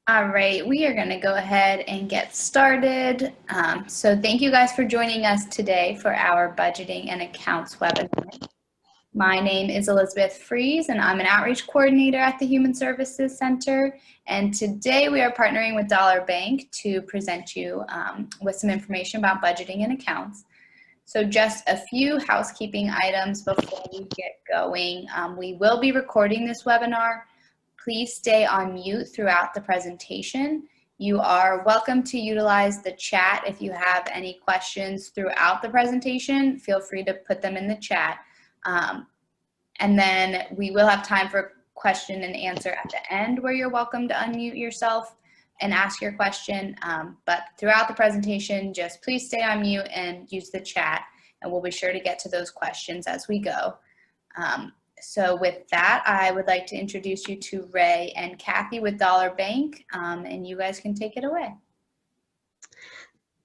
All right, we are going to go ahead and get started. So thank you guys for joining us today for our budgeting and accounts webinar. My name is Elizabeth Fries, and I'm an outreach coordinator at the Human Services Center. And today we are partnering with Dollar Bank to present you with some information about budgeting and accounts. So just a few housekeeping items before we get going. We will be recording this webinar. Please stay on mute throughout the presentation. You are welcome to utilize the chat if you have any questions throughout the presentation. Feel free to put them in the chat. And then we will have time for question and answer at the end where you're welcome to unmute yourself and ask your question. But throughout the presentation, just please stay on mute and use the chat, and we'll be sure to get to those questions as we go. So with that, I would like to introduce you to Ray and Kathy with Dollar Bank, and you guys can take it away.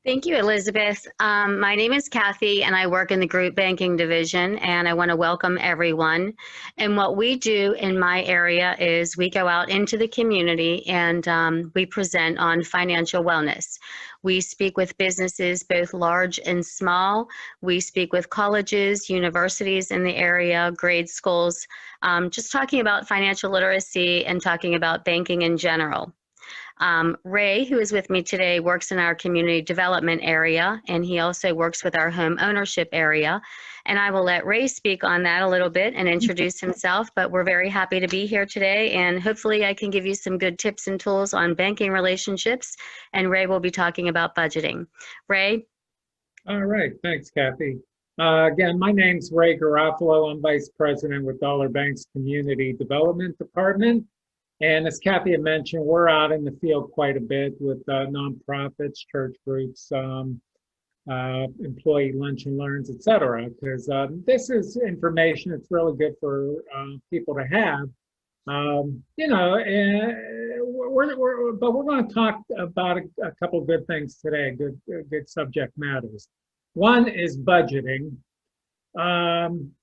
Thank you, Elizabeth. My name is Kathy, and I work in the group banking division, and I want to welcome everyone. And what we do in my area is we go out into the community and we present on financial wellness. We speak with businesses, both large and small. We speak with colleges, universities in the area, grade schools, just talking about financial literacy and talking about banking in general. Ray, who is with me today, works in our community development area, and he also works with our home ownership area. And I will let Ray speak on that a little bit and introduce himself, but we're very happy to be here today, and hopefully I can give you some good tips and tools on banking relationships, and Ray will be talking about budgeting. Ray? All right, thanks, Kathy. Again, my name's Ray Garofalo. I'm Vice President with Dollar Bank's Community Development Department. And as Kathy had mentioned, we're out in the field quite a bit with nonprofits, church groups, employee lunch and learns, et cetera, because this is information that's really good for people to have. But we're going to talk about a couple of good things today, good subject matters. One is budgeting.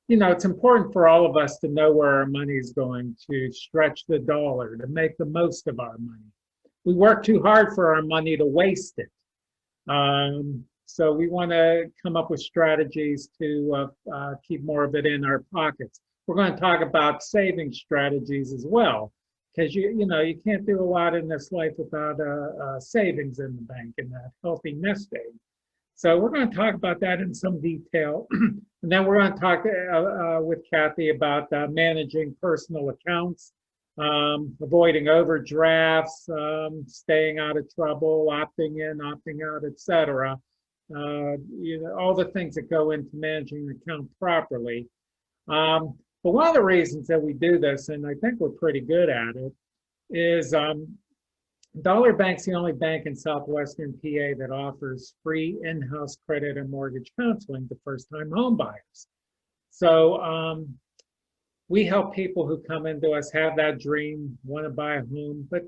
It's important for all of us to know where our money is going, to stretch the dollar, to make the most of our money. We work too hard for our money to waste it. So we want to come up with strategies to keep more of it in our pockets. We're going to talk about saving strategies as well, because you can't do a lot in this life without savings in the bank and a healthy nest egg. So we're going to talk about that in some detail. And then we're going to talk with Kathy about managing personal accounts, avoiding overdrafts, staying out of trouble, opting in, opting out, etc. All the things that go into managing an account properly. But one of the reasons that we do this, and I think we're pretty good at it, is Dollar Bank's the only bank in southwestern PA that offers free in-house credit and mortgage counseling to first-time home buyers. So we help people who come into us have that dream, want to buy a home, but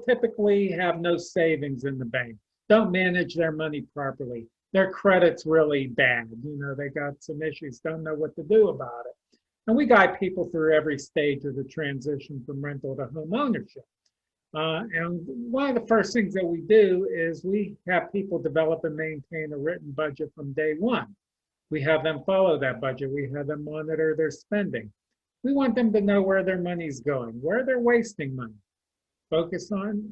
typically have no savings in the bank, don't manage their money properly. Their credit's really bad. They got some issues, don't know what to do about it. And we guide people through every stage of the transition from rental to home ownership. And one of the first things that we do is we have people develop and maintain a written budget from day one. We have them follow that budget. We have them monitor their spending. We want them to know where their money's going, where they're wasting money. Focus on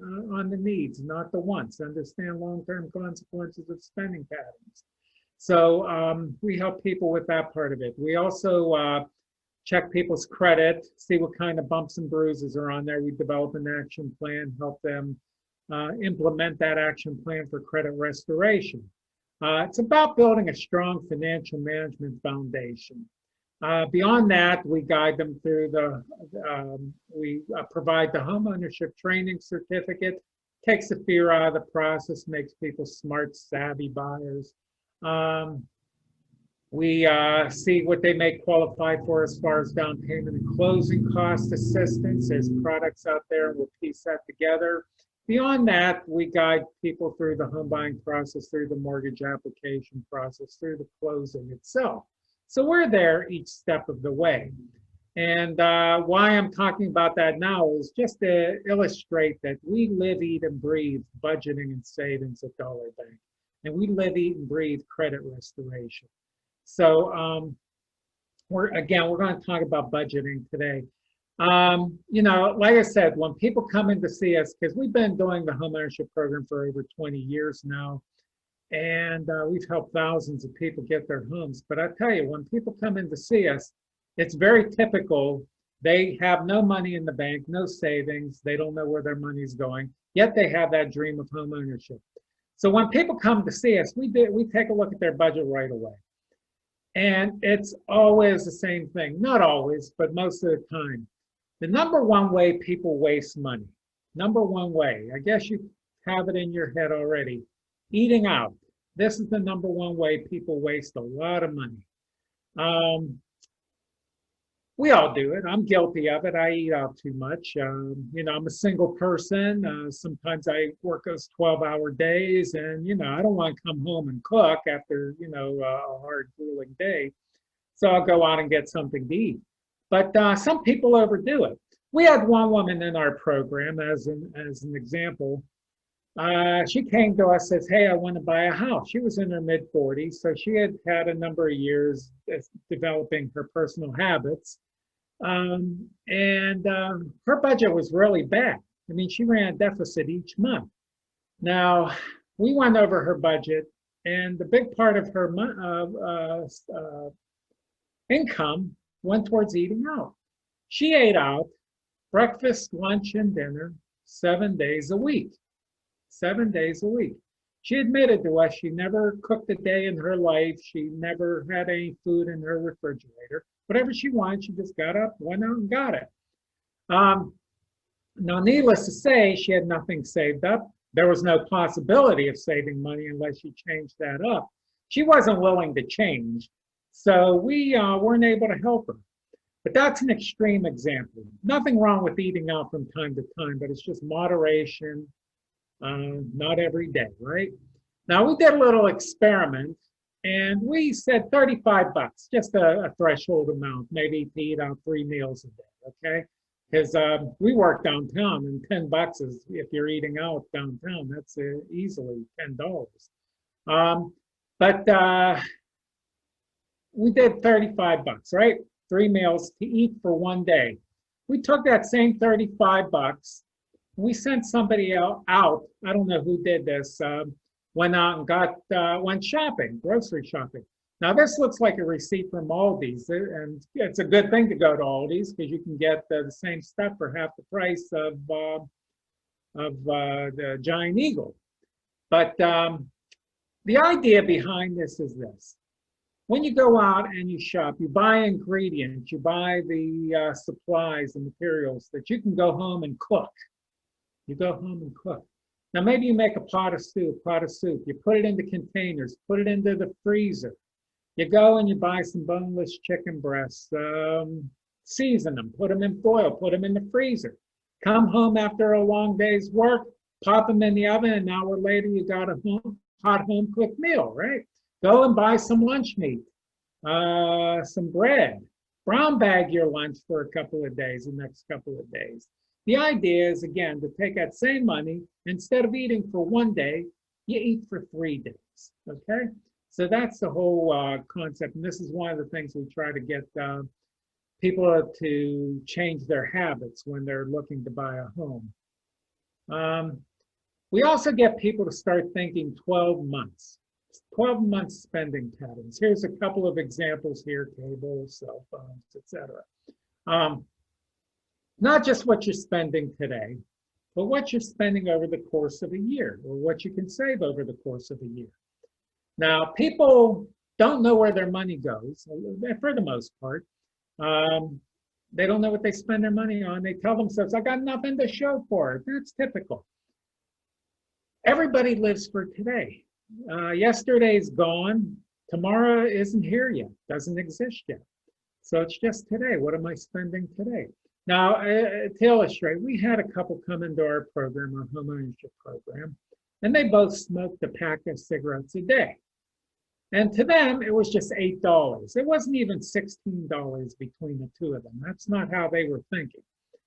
the needs, not the wants. Understand long-term consequences of spending patterns. So we help people with that part of it. We also check people's credit, see what kind of bumps and bruises are on there. We develop an action plan, help them implement that action plan for credit restoration. It's about building a strong financial management foundation. Beyond that, we guide them through we provide the homeownership training certificate, takes the fear out of the process, makes people smart, savvy buyers. We see what they may qualify for as far as down payment and closing cost assistance. There's products out there, and we'll piece that together. Beyond that, we guide people through the home buying process, through the mortgage application process, through the closing itself. So we're there each step of the way. And why I'm talking about that now is just to illustrate that we live, eat, and breathe budgeting and savings at Dollar Bank. And we live, eat, and breathe credit restoration. So we're going to talk about budgeting today. Like I said, when people come in to see us, because we've been doing the homeownership program for over 20 years now, and we've helped thousands of people get their homes. But I tell you, when people come in to see us, it's very typical. They have no money in the bank, no savings. They don't know where their money's going, yet they have that dream of home ownership. So when people come to see us, we take a look at their budget right away. And it's always the same thing. Not always, but most of the time. The number one way people waste money, number one way, I guess you have it in your head already, eating out. This is the number one way people waste a lot of money. We all do it. I'm guilty of it. I eat out too much. I'm a single person. Sometimes I work those 12-hour days, and I don't want to come home and cook after a hard, grueling day. So I'll go out and get something to eat. But some people overdo it. We had one woman in our program, as an example. She came to us and says, "Hey, I want to buy a house." She was in her mid-40s, so she had had a number of years developing her personal habits. Her budget was really bad. I mean, she ran a deficit each month. Now, we went over her budget, and the big part of her income went towards eating out. She ate out breakfast, lunch, and dinner 7 days a week. 7 days a week. She admitted to us she never cooked a day in her life. She never had any food in her refrigerator. Whatever she wanted, she just got up, went out and got it. Now, needless to say, she had nothing saved up. There was no possibility of saving money unless she changed that up. She wasn't willing to change, so we weren't able to help her. But that's an extreme example. Nothing wrong with eating out from time to time, but it's just moderation, not every day, right? Now, we did a little experiment, and we said 35 bucks, just a threshold amount, maybe to eat out 3 meals a day, okay? Because we work downtown, and 10 bucks is, if you're eating out downtown, that's easily $10. But we did 35 bucks, right? 3 meals to eat for 1 day. We took that same 35 bucks. We sent somebody out. I don't know who did this. Went out and went shopping, grocery shopping. Now this looks like a receipt from Aldi's, and it's a good thing to go to Aldi's because you can get the same stuff for half the price of the Giant Eagle. But the idea behind this is this. When you go out and you shop, you buy ingredients, you buy the supplies and materials that you can go home and cook. You go home and cook. Now, maybe you make a pot of soup. You put it into containers, put it into the freezer. You go and you buy some boneless chicken breasts, season them, put them in foil, put them in the freezer. Come home after a long day's work, pop them in the oven, and an hour later you got a hot home cooked meal, right? Go and buy some lunch meat, some bread. Brown bag your lunch for a couple of days, the next couple of days. The idea is, again, to take that same money, instead of eating for 1 day, you eat for 3 days, okay? So that's the whole concept, and this is one of the things we try to get people to change their habits when they're looking to buy a home. We also get people to start thinking 12 months. 12-month spending patterns. Here's a couple of examples here, cable, cell phones, etc. Not just what you're spending today, but what you're spending over the course of a year, or what you can save over the course of a year. Now, people don't know where their money goes, for the most part. They don't know what they spend their money on. They tell themselves, I got nothing to show for it. That's typical. Everybody lives for today. Yesterday's gone. Tomorrow isn't here yet, doesn't exist yet. So it's just today. What am I spending today? Now, to illustrate, we had a couple come into our program, our home ownership program, and they both smoked a pack of cigarettes a day. And to them, it was just $8. It wasn't even $16 between the two of them. That's not how they were thinking.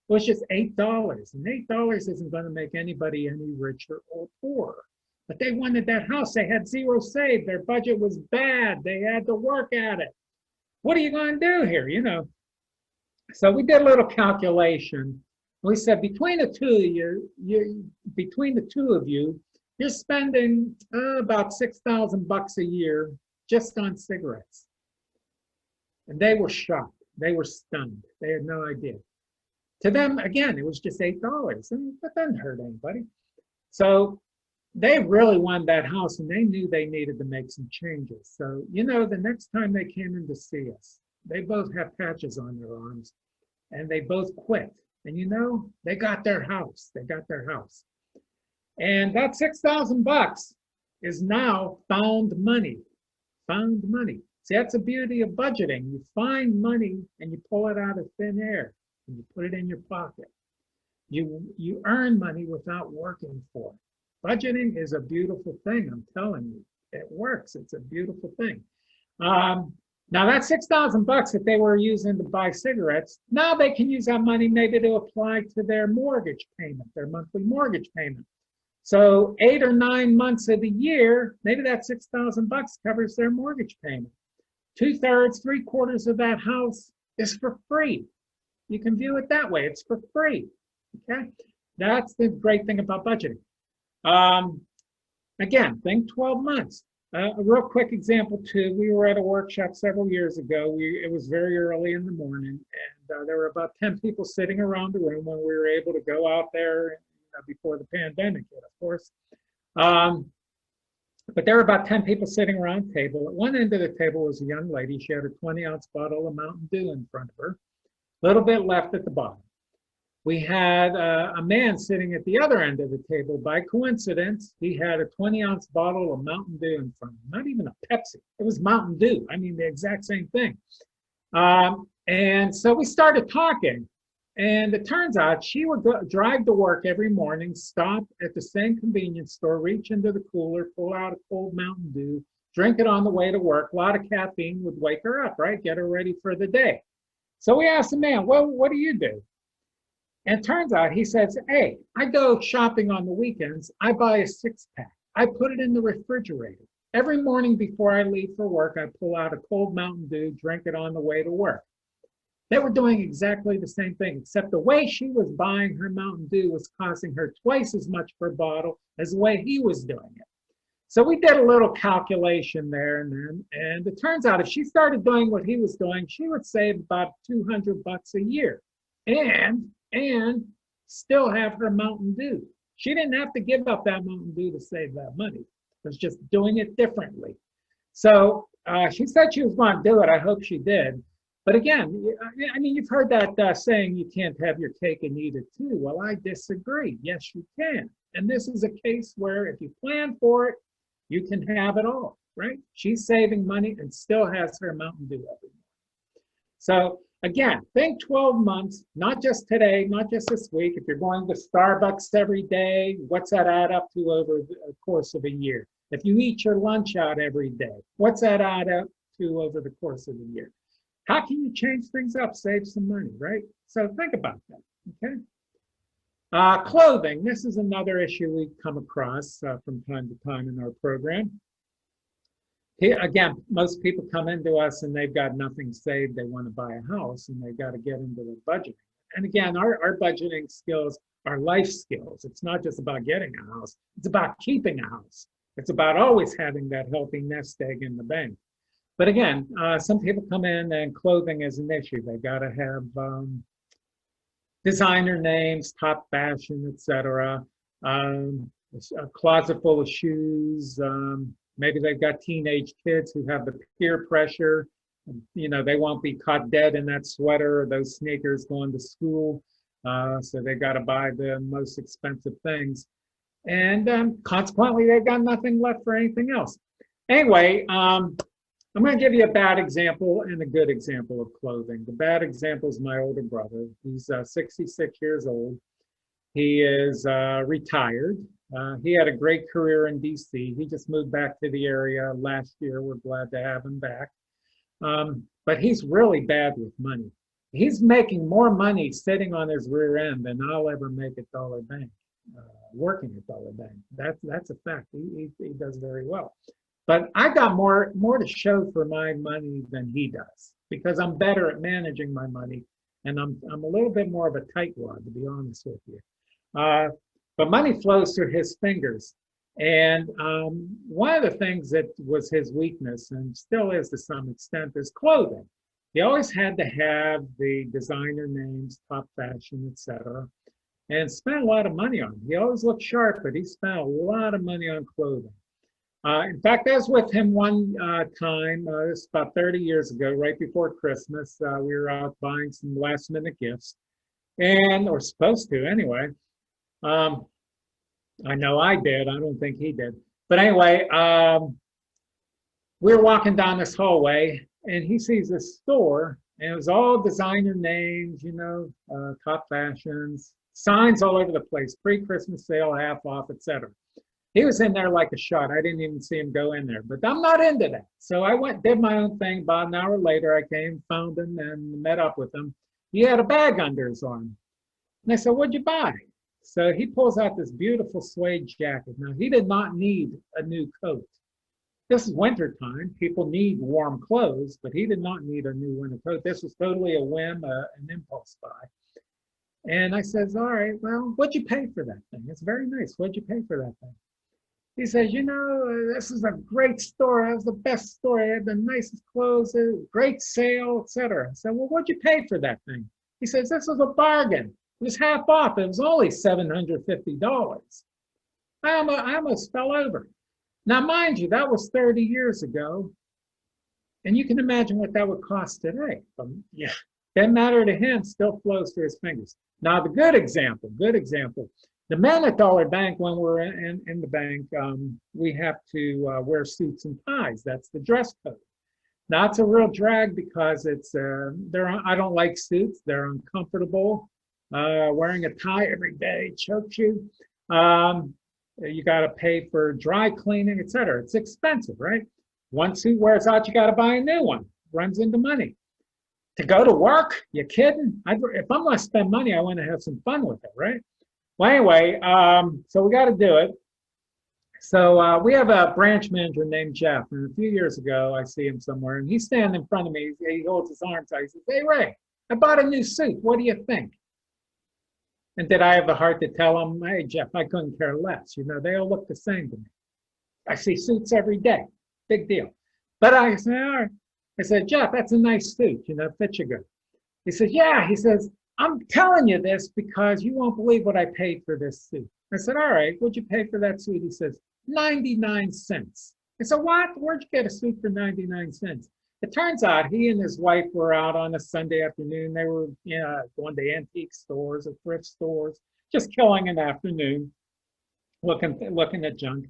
It was just $8. And $8 isn't going to make anybody any richer or poorer. But they wanted that house. They had zero saved. Their budget was bad. They had to work at it. What are you going to do here? You know. So we did a little calculation. We said between the two of you, you're spending about $6,000 a year just on cigarettes. And they were shocked. They were stunned. They had no idea. To them, again, it was just $8. And that doesn't hurt anybody. So they really wanted that house, and they knew they needed to make some changes. So, you know, the next time they came in to see us, they both have patches on their arms, and they both quit. And you know, they got their house. They got their house. And that $6,000 is now found money. Found money. See, that's the beauty of budgeting. You find money and you pull it out of thin air and you put it in your pocket. You earn money without working for it. Budgeting is a beautiful thing, I'm telling you. It works. It's a beautiful thing. Now that $6,000 that they were using to buy cigarettes, now they can use that money maybe to apply to their mortgage payment, their monthly mortgage payment. So 8 or 9 months of the year, maybe that $6,000 covers their mortgage payment. 2/3, 3/4 of that house is for free. You can view it that way. It's for free. Okay, that's the great thing about budgeting. Again, think 12 months. A real quick example too, we were at a workshop several years ago. It was very early in the morning, and there were about 10 people sitting around the room when we were able to go out there before the pandemic hit, of course. But there were about 10 people sitting around the table. At one end of the table was a young lady. She had a 20-ounce bottle of Mountain Dew in front of her, a little bit left at the bottom. We had a man sitting at the other end of the table. By coincidence, he had a 20-ounce bottle of Mountain Dew in front of him. Not even a Pepsi. It was Mountain Dew. I mean, the exact same thing. And so we started talking. And it turns out she would drive to work every morning, stop at the same convenience store, reach into the cooler, pull out a cold Mountain Dew, drink it on the way to work. A lot of caffeine would wake her up, right? Get her ready for the day. So we asked the man, well, what do you do? And it turns out he says, hey, I go shopping on the weekends. I buy a 6-pack. I put it in the refrigerator. Every morning before I leave for work, I pull out a cold Mountain Dew, drink it on the way to work. They were doing exactly the same thing, except the way she was buying her Mountain Dew was costing her twice as much per bottle as the way he was doing it. So we did a little calculation there and it turns out if she started doing what he was doing, she would save about $200 a year and still have her Mountain Dew. She didn't have to give up that Mountain Dew to save that money. It was just doing it differently. So she said she was going to do it. I hope she did. But again, I mean, you've heard that saying, you can't have your cake and eat it too. Well, I disagree. Yes, you can. And this is a case where if you plan for it, you can have it all, right? She's saving money and still has her Mountain Dew every morning. So again, think 12 months, not just today, not just this week. If you're going to Starbucks every day, what's that add up to over the course of a year? If you eat your lunch out every day, what's that add up to over the course of the year? How can you change things up, save some money, right? So think about that, okay? Clothing, this is another issue we come across from time to time in our program. Here, again, most people come into us and they've got nothing saved. They want to buy a house and they've got to get into their budgeting. And again, our budgeting skills are life skills. It's not just about getting a house. It's about keeping a house. It's about always having that healthy nest egg in the bank. But again, some people come in and clothing is an issue. They got to have designer names, top fashion, etc. A closet full of shoes. Maybe they've got teenage kids who have the peer pressure. You know, they won't be caught dead in that sweater or those sneakers going to school. So they got to buy the most expensive things. And consequently, they've got nothing left for anything else. Anyway, I'm going to give you a bad example and a good example of clothing. The bad example is my older brother. He's 66 years old. He is retired. He had a great career in DC. He just moved back to the area last year. We're glad to have him back. But he's really bad with money. He's making more money sitting on his rear end than I'll ever make at Dollar Bank, working at Dollar Bank. That's a fact. He does very well. But I got more to show for my money than he does because I'm better at managing my money, and I'm a little bit more of a tightwad, to be honest with you. But money flows through his fingers. And one of the things that was his weakness, and still is to some extent, is clothing. He always had to have the designer names, top fashion, etc., and spent a lot of money on it. He always looked sharp, but he spent a lot of money on clothing. In fact, I was with him one time, this is about 30 years ago, right before Christmas. We were out buying some last minute gifts, or supposed to anyway. I know I did. I don't think he did. But anyway, we were walking down this hallway, and he sees this store, and it was all designer names, top fashions, signs all over the place, pre-Christmas sale, half off, etc. He was in there like a shot. I didn't even see him go in there, but I'm not into that. So I went, did my own thing. About an hour later, I came, found him, and met up with him. He had a bag under his arm. And I said, "What'd you buy?" So he pulls out this beautiful suede jacket. Now, he did not need a new coat. This is winter time. People need warm clothes, but he did not need a new winter coat. This was totally a whim, an impulse buy. And I says, "All right, well, what'd you pay for that thing? It's very nice. What'd you pay for that thing?" He says, "This is a great store. It was the best store. It had the nicest clothes, great sale, etc." I said, "Well, what'd you pay for that thing?" He says, "This was a bargain. It was half off. It was only $750. I almost fell over. Now, mind you, that was 30 years ago. And you can imagine what that would cost today. Yeah, doesn't matter to him, still flows through his fingers. Now, the good example, the men at Dollar Bank, when we're in the bank, we have to wear suits and ties. That's the dress code. Now, it's a real drag because I don't like suits. They're uncomfortable. Wearing a tie every day chokes you. You got to pay for dry cleaning, etc. It's expensive, right? One suit wears out, you got to buy a new one. Runs into money. To go to work, you kidding? If I'm going to spend money, I want to have some fun with it, right? Well, anyway, so we got to do it. So we have a branch manager named Jeff, and a few years ago, I see him somewhere, and he's standing in front of me. He holds his arms out. He says, "Hey, Ray, I bought a new suit. What do you think?" And did I have the heart to tell him, "Hey, Jeff, I couldn't care less. They all look the same to me. I see suits every day. Big deal." But I said, "All right." I said, "Jeff, that's a nice suit. Fits you good." He says, "Yeah." He says, "I'm telling you this because you won't believe what I paid for this suit." I said, "All right, what'd you pay for that suit?" He says, 99 cents. I said, "What? Where'd you get a suit for 99 cents? It turns out he and his wife were out on a Sunday afternoon. They were going to antique stores or thrift stores, just killing an afternoon, looking at junk.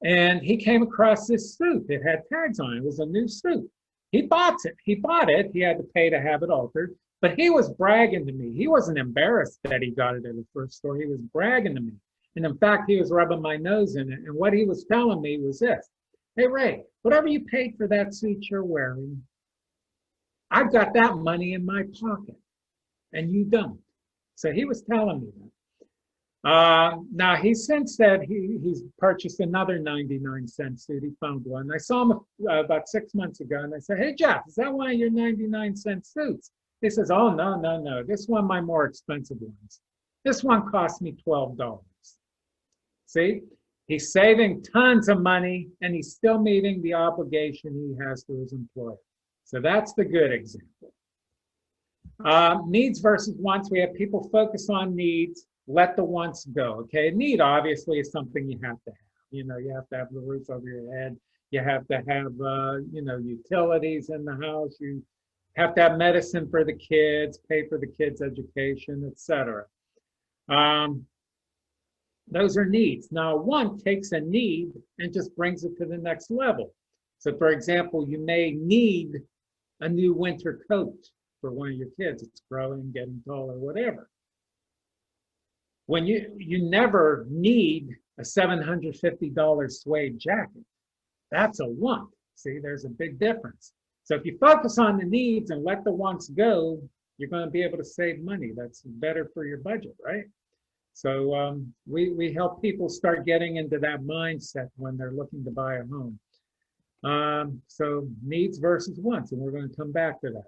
And he came across this suit. It had tags on it. It was a new suit. He bought it. He had to pay to have it altered. But he was bragging to me. He wasn't embarrassed that he got it at a thrift store. He was bragging to me. And in fact, he was rubbing my nose in it. And what he was telling me was this: "Hey, Ray, whatever you paid for that suit you're wearing, I've got that money in my pocket, and you don't." So he was telling me that. Now, he's since said he's purchased another 99-cent suit. He found one. I saw him about 6 months ago, and I said, "Hey, Jeff, is that one of your 99-cent suits?" He says, "Oh, no. This one, my more expensive ones. This one cost me $12. See? He's saving tons of money, and he's still meeting the obligation he has to his employer. So that's the good example. Needs versus wants. We have people focus on needs, let the wants go. Okay, need obviously is something you have to have. You have to have the roof over your head. You have to have, utilities in the house. You have to have medicine for the kids, pay for the kids' education, etc. Those are needs. Now, one takes a need and just brings it to the next level. So, for example, you may need a new winter coat for one of your kids. It's growing, getting taller, whatever. When you never need a $750 suede jacket. That's a want. See, there's a big difference. So if you focus on the needs and let the wants go, you're going to be able to save money. That's better for your budget, right? So we help people start getting into that mindset when they're looking to buy a home. So needs versus wants, and we're going to come back to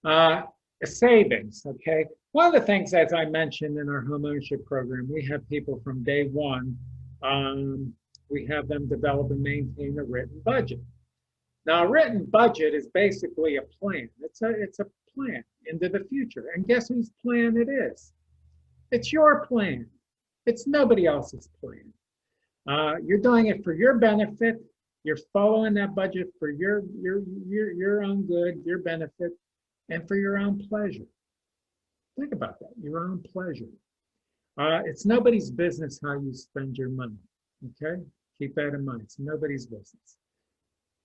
that. Savings, okay? One of the things, as I mentioned in our home ownership program, we have people from day one, we have them develop and maintain a written budget. Now, a written budget is basically a plan. It's a plan into the future. And guess whose plan it is? It's your plan. It's nobody else's plan. You're doing it for your benefit. You're following that budget for your own good, your benefit, and for your own pleasure. Think about that, your own pleasure. It's nobody's business how you spend your money, okay? Keep that in mind, it's nobody's business.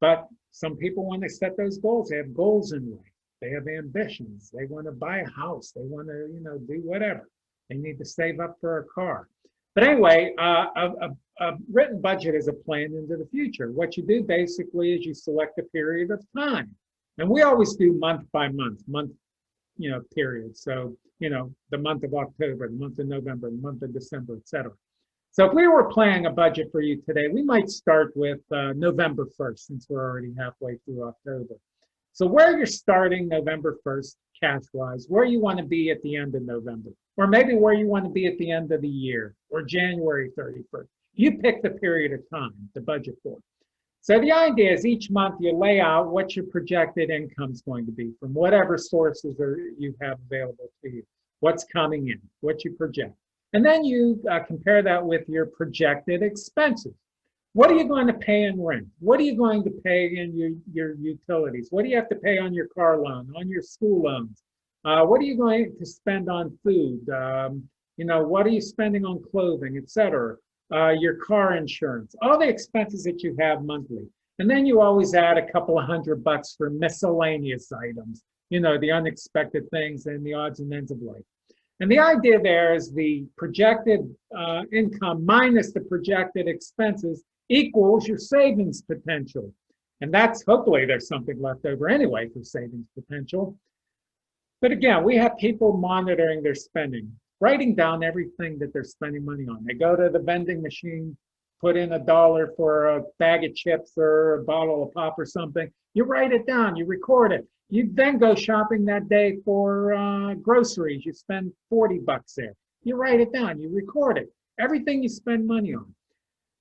But some people, when they set those goals, they have goals in life. They have ambitions. They want to buy a house. They want to, do whatever. They need to save up for a car. But anyway, a written budget is a plan into the future. What you do basically is you select a period of time. And we always do month by month, period. So, the month of October, the month of November, the month of December, etc. So if we were planning a budget for you today, we might start with November 1st, since we're already halfway through October. So where you're starting November 1st, cash-wise, where you want to be at the end of November, or maybe where you want to be at the end of the year, or January 31st. You pick the period of time to budget for. So the idea is each month you lay out what your projected income is going to be from whatever sources you have available to you, what's coming in, what you project. And then you compare that with your projected expenses. What are you going to pay in rent? What are you going to pay in your utilities? What do you have to pay on your car loan, on your school loans? What are you going to spend on food? What are you spending on clothing, etc.? Your car insurance, all the expenses that you have monthly. And then you always add a couple of $100 for miscellaneous items, the unexpected things and the odds and ends of life. And the idea there is the projected income minus the projected expenses equals your savings potential. And that's, hopefully there's something left over anyway for savings potential. But again, we have people monitoring their spending, writing down everything that they're spending money on. They go to the vending machine, put in $1 for a bag of chips or a bottle of pop or something. You write it down, you record it. You then go shopping that day for groceries. You spend $40 there. You write it down, you record it. Everything you spend money on.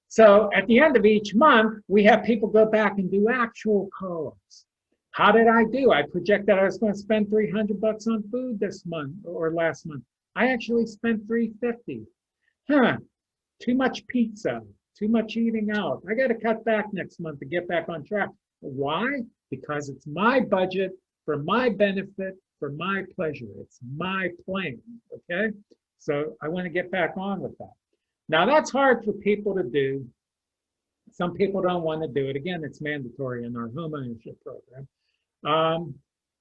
So at the end of each month, we have people go back and do actual call-ups. How did I do? I projected I was going to spend $300 on food this month or last month. I actually spent $350. Too much pizza, too much eating out. I got to cut back next month to get back on track. Why? Because it's my budget for my benefit, for my pleasure. It's my plan, okay? So I want to get back on with that. Now that's hard for people to do. Some people don't want to do it. Again, it's mandatory in our home ownership program.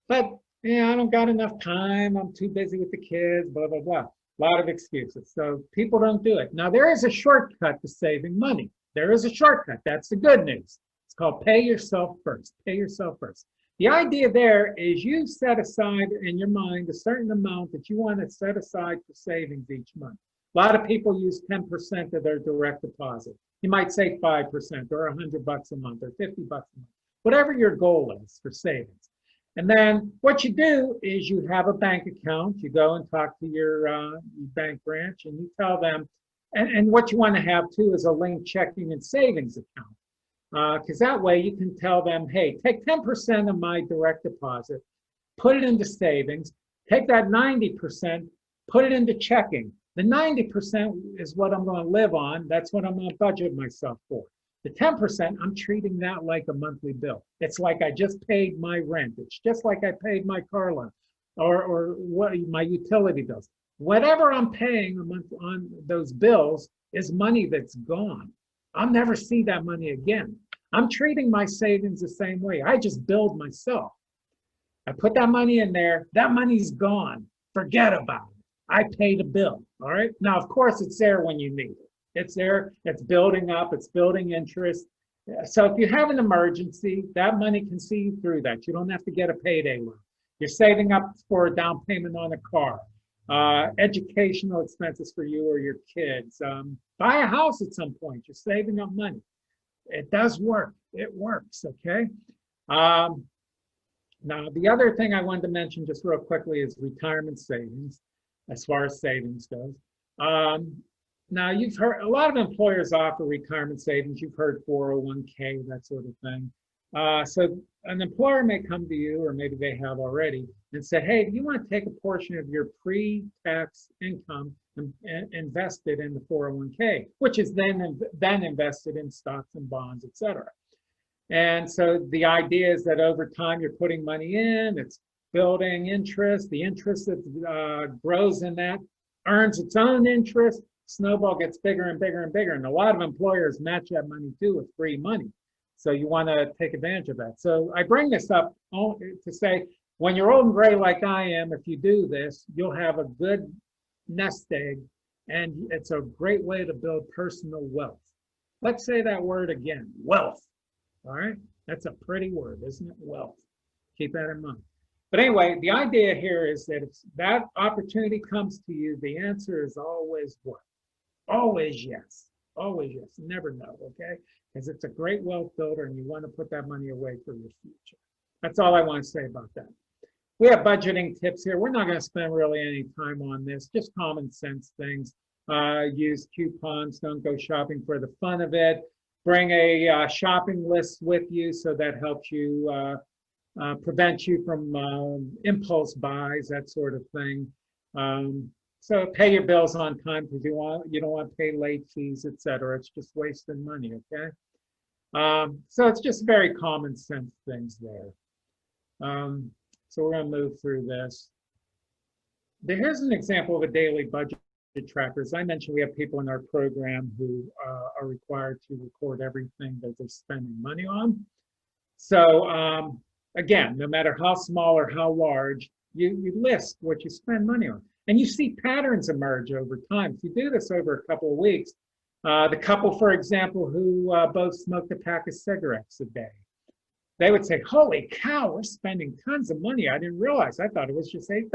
But I don't got enough time. I'm too busy with the kids, blah, blah, blah. A lot of excuses. So people don't do it. Now there is a shortcut to saving money. There is a shortcut. That's the good news. It's called pay yourself first. Pay yourself first. The idea there is you set aside in your mind a certain amount that you want to set aside for savings each month. A lot of people use 10% of their direct deposit. You might say 5% or $100 a month or $50 a month, whatever your goal is for savings. And then what you do is you have a bank account. You go and talk to your bank branch and you tell them, and what you want to have too is a linked checking and savings account. Because that way you can tell them, hey, take 10% of my direct deposit, put it into savings, take that 90%, put it into checking. The 90% is what I'm going to live on. That's what I'm going to budget myself for. The 10%, I'm treating that like a monthly bill. It's like I just paid my rent. It's just like I paid my car loan or what my utility bills. Whatever I'm paying a month on those bills is money that's gone. I'll never see that money again. I'm treating my savings the same way. I just build myself. I put that money in there. That money's gone. Forget about it. I paid a bill. All right. Now, of course, it's there when you need it. It's there, it's building up, it's building interest. So if you have an emergency, that money can see you through that. You don't have to get a payday loan. You're saving up for a down payment on a car, educational expenses for you or your kids. Buy a house at some point. You're saving up money. It does work. It works, okay? Now, the other thing I wanted to mention just real quickly is retirement savings, as far as savings goes. Now, you've heard a lot of employers offer retirement savings. You've heard 401k, that sort of thing. So an employer may come to you, or maybe they have already, and say, hey, do you want to take a portion of your pre-tax income and invest it in the 401k, which is then invested in stocks and bonds, et cetera. And so the idea is that over time, you're putting money in, it's building interest. The interest that grows in that earns its own interest. Snowball gets bigger and bigger and bigger. And a lot of employers match that money too with free money. So you want to take advantage of that. So I bring this up to say, when you're old and gray like I am, if you do this, you'll have a good nest egg, and it's a great way to build personal wealth. Let's say that word again, wealth. All right, that's a pretty word, isn't it? Wealth. Keep that in mind. But anyway, the idea here is that if that opportunity comes to you, the answer is always what? Always yes. Always yes. Never no, okay? Because it's a great wealth builder and you want to put that money away for your future. That's all I want to say about that. We have budgeting tips here. We're not going to spend really any time on this, just common sense things. Use coupons, don't go shopping for the fun of it. Bring a shopping list with you, so that helps you prevent you from impulse buys, that sort of thing. So pay your bills on time, because you don't want to pay late fees, etc. It's just wasting money, okay? So it's just very common sense things there. So we're going to move through this. Here's an example of a daily budget tracker. As I mentioned, we have people in our program who are required to record everything that they're spending money on. So again, no matter how small or how large, you list what you spend money on. And you see patterns emerge over time. If you do this over a couple of weeks, the couple, for example, who both smoked a pack of cigarettes a day, they would say, holy cow, we're spending tons of money. I didn't realize. I thought it was just $8.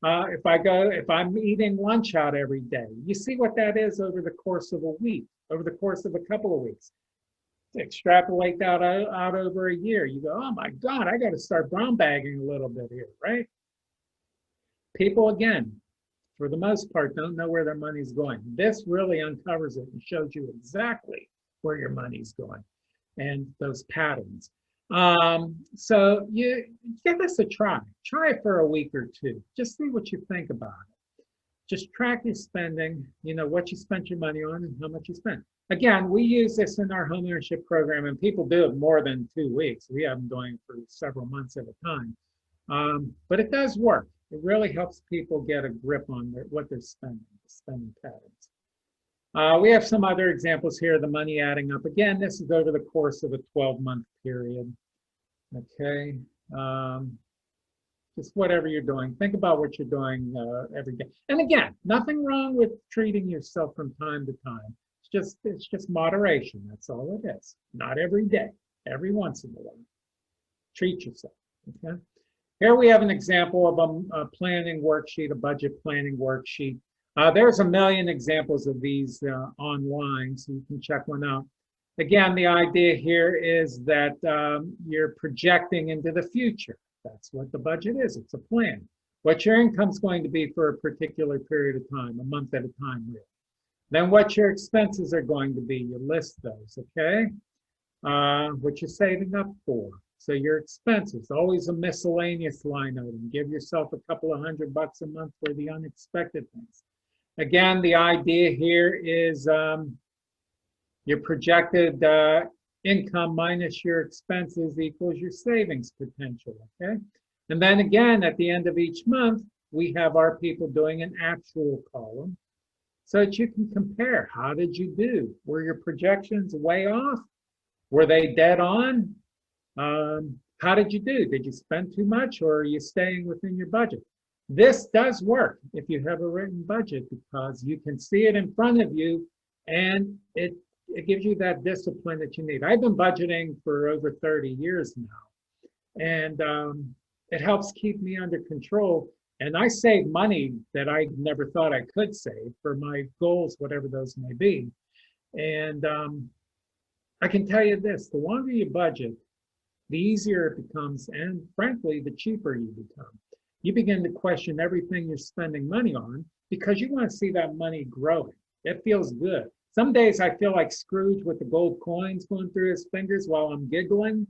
If I'm eating lunch out every day, you see what that is over the course of a week, over the course of a couple of weeks. To extrapolate that out over a year, you go, oh my God, I got to start brown bagging a little bit here, right? People, again, for the most part, don't know where their money's going. This really uncovers it and shows you exactly where your money's going and those patterns. So you give this a try. Try it for a week or two. Just see what you think about it. Just track your spending, what you spent your money on and how much you spent. Again, we use this in our homeownership program, and people do it more than 2 weeks. We have them doing it for several months at a time. But it does work. It really helps people get a grip on what they're spending, the spending patterns. We have some other examples here of the money adding up. Again, this is over the course of a 12-month period. Okay. Just whatever you're doing. Think about what you're doing every day. And again, nothing wrong with treating yourself from time to time. It's just moderation. That's all it is. Not every day. Every once in a while. Treat yourself. Okay. Here we have an example of a planning worksheet, a budget planning worksheet. There's a million examples of these online, so you can check one out. Again, the idea here is that you're projecting into the future. That's what the budget is. It's a plan. What your income's going to be for a particular period of time, a month at a time, really. Then what your expenses are going to be, you list those, okay? What you're saving up for. So your expenses, always a miscellaneous line item. Give yourself a couple of $100 a month for the unexpected things. Again, the idea here is your projected income minus your expenses equals your savings potential, okay? And then again, at the end of each month, we have our people doing an actual column so that you can compare. How did you do? Were your projections way off? Were they dead on? How did you do? Did you spend too much, or are you staying within your budget? This does work if you have a written budget, because you can see it in front of you And it gives you that discipline that you need. I've been budgeting for over 30 years now, and it helps keep me under control. And I save money that I never thought I could save for my goals, whatever those may be. And I can tell you this, the longer you budget, the easier it becomes, and frankly, the cheaper you become. You begin to question everything you're spending money on because you want to see that money growing. It feels good. Some days I feel like Scrooge with the gold coins going through his fingers while I'm giggling.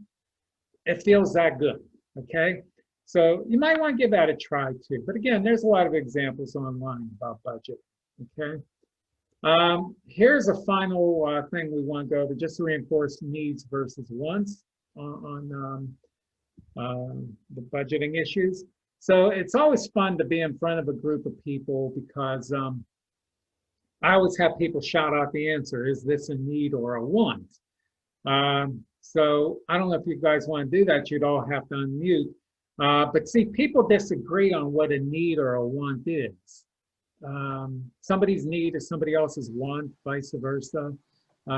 It feels that good, okay? So you might want to give that a try too. But again, there's a lot of examples online about budget, okay? Here's a final thing we want to go over, just to reinforce needs versus wants on the budgeting issues. So it's always fun to be in front of a group of people because I always have people shout out the answer. Is this a need or a want? So I don't know if you guys want to do that. You'd all have to unmute. But see, people disagree on what a need or a want is. Somebody's need is somebody else's want, vice versa.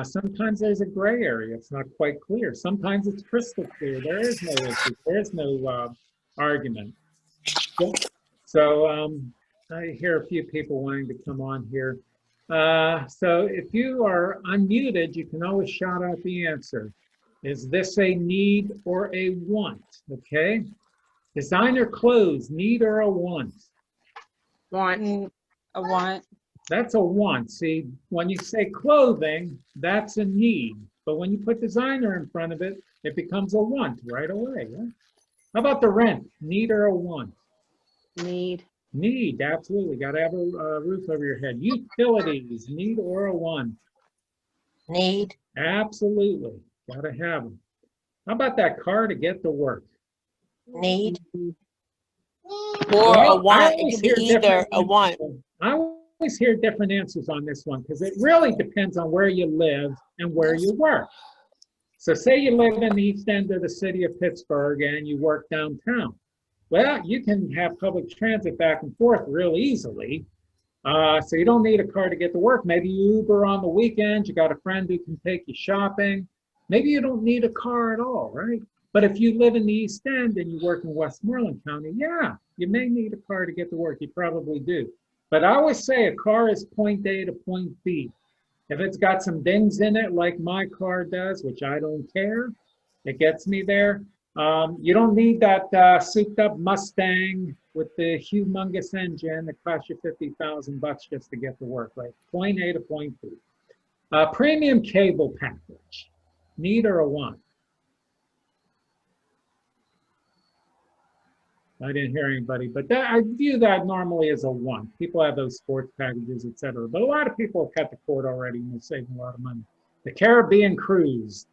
Sometimes there's a gray area. It's not quite clear. Sometimes it's crystal clear. There is no issue. There is no argument. So I hear a few people wanting to come on here. So if you are unmuted, you can always shout out the answer. Is this a need or a want? Okay. Designer clothes, need or a want? Want. A want. That's a want. See, when you say clothing, that's a need. But when you put designer in front of it, it becomes a want right away. Yeah? How about the rent? Need or a want? Need. Need, absolutely. Got to have a roof over your head. Utilities, need or a want? Need. Absolutely. Got to have them. How about that car to get to work? Need. Or a Well, I want. It always could be hear either different a want. answers. I always hear different answers on this one because it really depends on where you live and where you work. So say you live in the east end of the city of Pittsburgh and you work downtown. Well, you can have public transit back and forth real easily. So you don't need a car to get to work. Maybe you Uber on the weekends. You got a friend who can take you shopping. Maybe you don't need a car at all, right? But if you live in the East End and you work in Westmoreland County, yeah, you may need a car to get to work. You probably do. But I always say a car is point A to point B. If it's got some dings in it like my car does, which I don't care, it gets me there. You don't need that souped up Mustang with the humongous engine that costs you $50,000 just to get to work, right? Point A to point B. Premium cable package, need or a want? I didn't hear anybody, but I view that normally as a want. People have those sports packages, et cetera. But a lot of people have cut the cord already and they're saving a lot of money. The Caribbean cruise.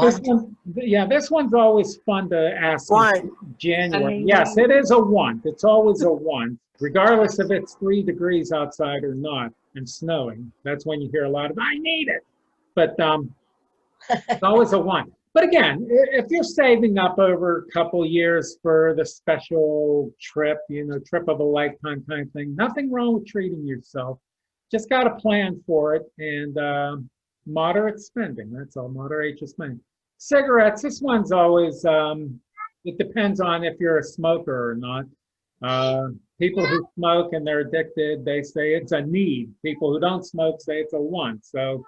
This one, yeah, this one's always fun to ask in January. Yes, it is a want. It's always a want, regardless if it's 3 degrees outside or not and snowing. That's when you hear a lot of, I need it. But it's always a want. But again, if you're saving up over a couple years for the special trip, you know, trip of a lifetime kind of thing, nothing wrong with treating yourself. Just got to plan for it and moderate spending. That's all, moderate your spending. Cigarettes, this one's always, it depends on if you're a smoker or not. People who smoke and they're addicted, they say it's a need. People who don't smoke say it's a want. So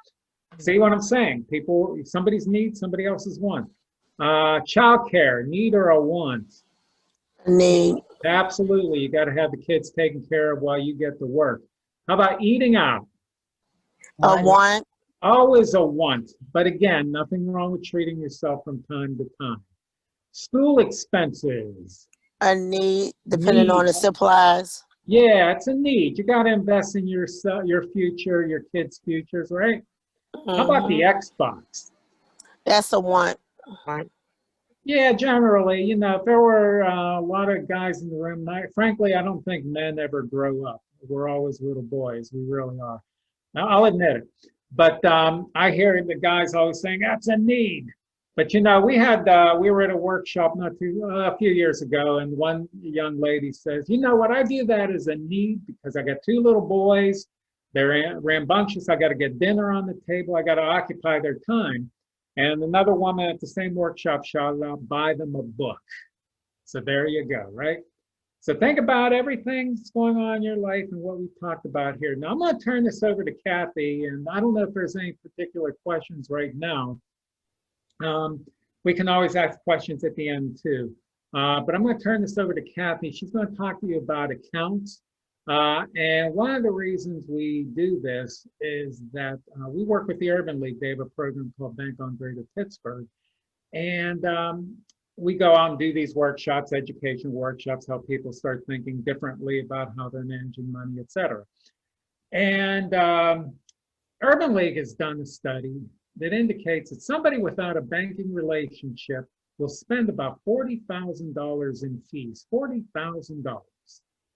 see what I'm saying? People, somebody's need, somebody else's want. Childcare, need or a want? Need. Absolutely. You got to have the kids taken care of while you get to work. How about eating out? A want. Always a want. But again, nothing wrong with treating yourself from time to time. School expenses. A need, depending on the supplies. Yeah, it's a need. You got to invest in yourself, your future, your kids' futures, right? How about the Xbox? That's a want. Yeah, generally, you know, if there were a lot of guys in the room, frankly, I don't think men ever grow up. We're always little boys. We really are. Now, I'll admit it. But I hear the guys always saying, that's a need. But, you know, we were at a workshop a few years ago, and one young lady says, you know what, I view that as a need because I got 2 little boys. They're rambunctious. I got to get dinner on the table. I got to occupy their time. And another woman at the same workshop shouted out, buy them a book. So there you go, right? So think about everything that's going on in your life and what we talked about here. Now I'm going to turn this over to Kathy, and I don't know if there's any particular questions right now. We can always ask questions at the end too. But I'm going to turn this over to Kathy. She's going to talk to you about accounts. And one of the reasons we do this is that we work with the Urban League. They have a program called Bank on Greater Pittsburgh. And we go out and do these workshops, education workshops, help people start thinking differently about how they're managing money, et cetera. And Urban League has done a study that indicates that somebody without a banking relationship will spend about $40,000 in fees, $40,000.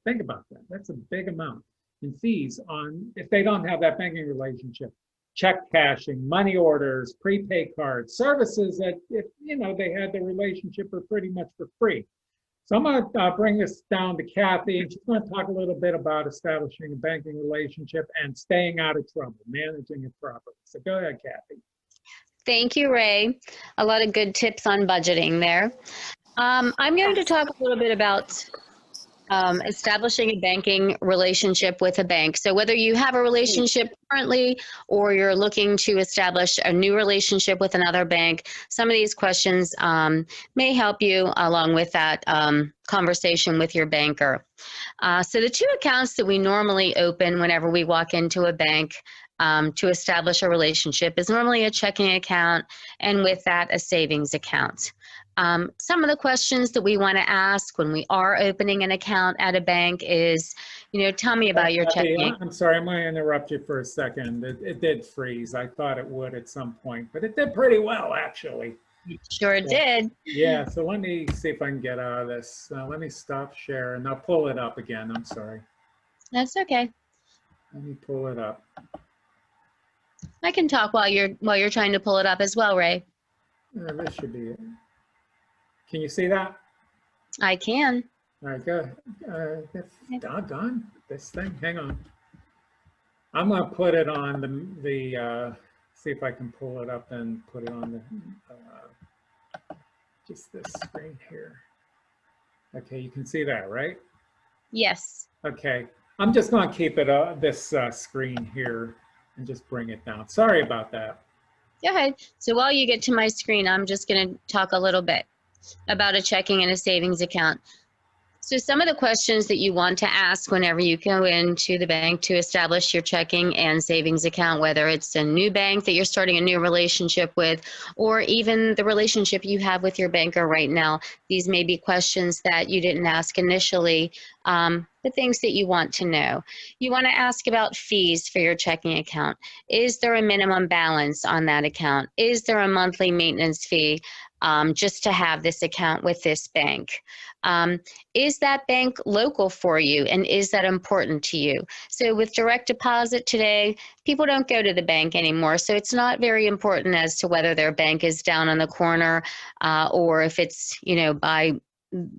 Think about that. That's a big amount in fees on if they don't have that banking relationship. Check cashing, money orders, prepaid cards, services that if they had the relationship are pretty much for free. So I'm going to bring this down to Kathy, and she's going to talk a little bit about establishing a banking relationship and staying out of trouble, managing it properly. So go ahead, Kathy. Thank you, Ray. A lot of good tips on budgeting there. I'm going to talk a little bit about establishing a banking relationship with a bank. So whether you have a relationship currently or you're looking to establish a new relationship with another bank, some of these questions may help you along with that conversation with your banker. So the two accounts that we normally open whenever we walk into a bank to establish a relationship is normally a checking account, and with that, a savings account. Some of the questions that we want to ask when we are opening an account at a bank is, tell me about your checking account. I'm sorry, I'm going to interrupt you for a second. It did freeze. I thought it would at some point, but it did pretty well, actually. Sure did. Yeah, so let me see if I can get out of this. Let me stop sharing. I'll pull it up again. I'm sorry. That's okay. Let me pull it up. I can talk while you're trying to pull it up as well, Ray. This should be it. Can you see that? I can. All right, go. Doggone this thing. Hang on. I'm going to put it on the see if I can pull it up and put it on the just this screen here. Okay, you can see that, right? Yes. Okay, I'm just going to keep it this screen here and just bring it down. Sorry about that. Go ahead. So while you get to my screen, I'm just going to talk a little bit about a checking and a savings account. So some of the questions that you want to ask whenever you go into the bank to establish your checking and savings account, whether it's a new bank that you're starting a new relationship with, or even the relationship you have with your banker right now, these may be questions that you didn't ask initially, the things that you want to know. You want to ask about fees for your checking account. Is there a minimum balance on that account? Is there a monthly maintenance fee just to have this account with this bank? Is that bank local for you, and is that important to you? So with direct deposit today, people don't go to the bank anymore, so it's not very important as to whether their bank is down on the corner or if it's, by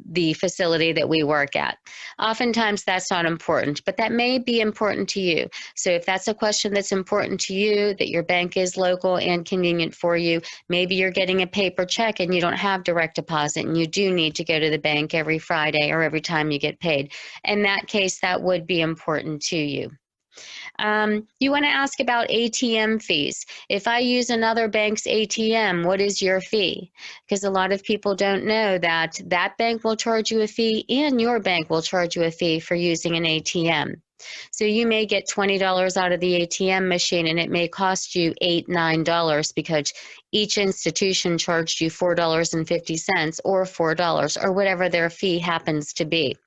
the facility that we work at. Oftentimes that's not important, but that may be important to you. So if that's a question that's important to you, that your bank is local and convenient for you, maybe you're getting a paper check and you don't have direct deposit and you do need to go to the bank every Friday or every time you get paid. In that case, that would be important to you. You want to ask about ATM fees. If I use another bank's ATM, what is your fee? Because a lot of people don't know that that bank will charge you a fee and your bank will charge you a fee for using an ATM. So you may get $20 out of the ATM machine and it may cost you $8, $9 because each institution charged you $4.50 or $4 or whatever their fee happens to be.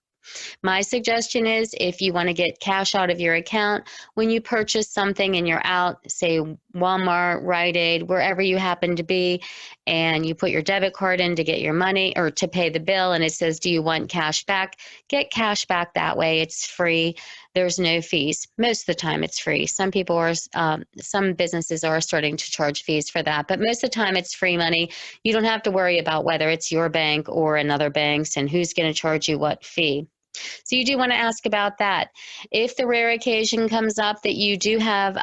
My suggestion is if you want to get cash out of your account, when you purchase something and you're out, say Walmart, Rite Aid, wherever you happen to be, and you put your debit card in to get your money or to pay the bill and it says, do you want cash back? Get cash back that way. It's free. There's no fees. Most of the time it's free. Some people are, some businesses are starting to charge fees for that, but most of the time it's free money. You don't have to worry about whether it's your bank or another bank's and who's going to charge you what fee. So you do want to ask about that. If the rare occasion comes up that you do have,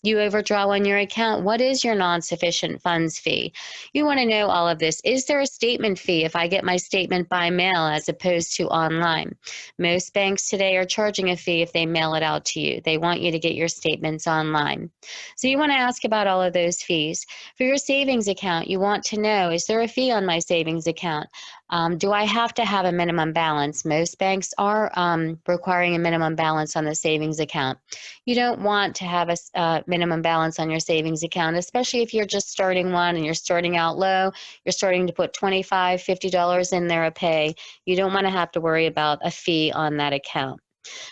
you overdraw on your account, what is your non-sufficient funds fee? You want to know all of this. Is there a statement fee if I get my statement by mail as opposed to online? Most banks today are charging a fee if they mail it out to you. They want you to get your statements online. So you want to ask about all of those fees. For your savings account, you want to know, is there a fee on my savings account? Do I have to have a minimum balance? Most banks are requiring a minimum balance on the savings account. You don't want to have a minimum balance on your savings account, especially if you're just starting one and you're starting out low. You're starting to put $25, $50 in there a pay. You don't want to have to worry about a fee on that account.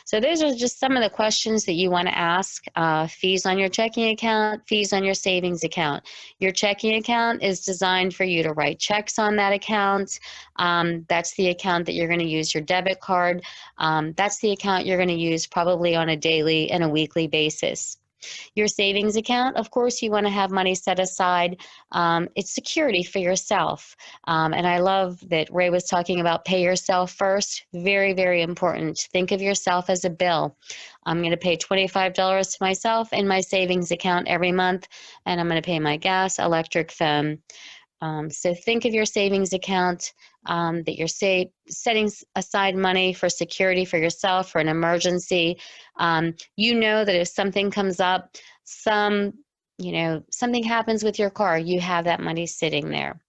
So those are just some of the questions that you want to ask. Fees on your checking account, fees on your savings account. Your checking account is designed for you to write checks on that account. That's the account that you're going to use your debit card. That's the account you're going to use probably on a daily and a weekly basis. Your savings account, of course, you want to have money set aside. It's security for yourself. And I love that Ray was talking about pay yourself first. Very, very important. Think of yourself as a bill. I'm going to pay $25 to myself in my savings account every month, and I'm going to pay my gas, electric, phone. So think of your savings account, that you're setting aside money for security for yourself, for an emergency. You know that if something comes up, something happens with your car, you have that money sitting there.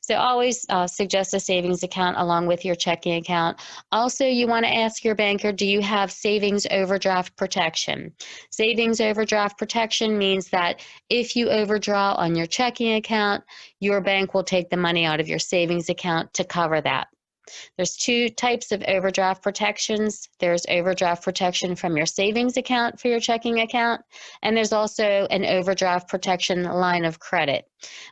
So always suggest a savings account along with your checking account. Also, you want to ask your banker, do you have savings overdraft protection? Savings overdraft protection means that if you overdraw on your checking account, your bank will take the money out of your savings account to cover that. There's two types of overdraft protections. There's overdraft protection from your savings account for your checking account, and there's also an overdraft protection line of credit.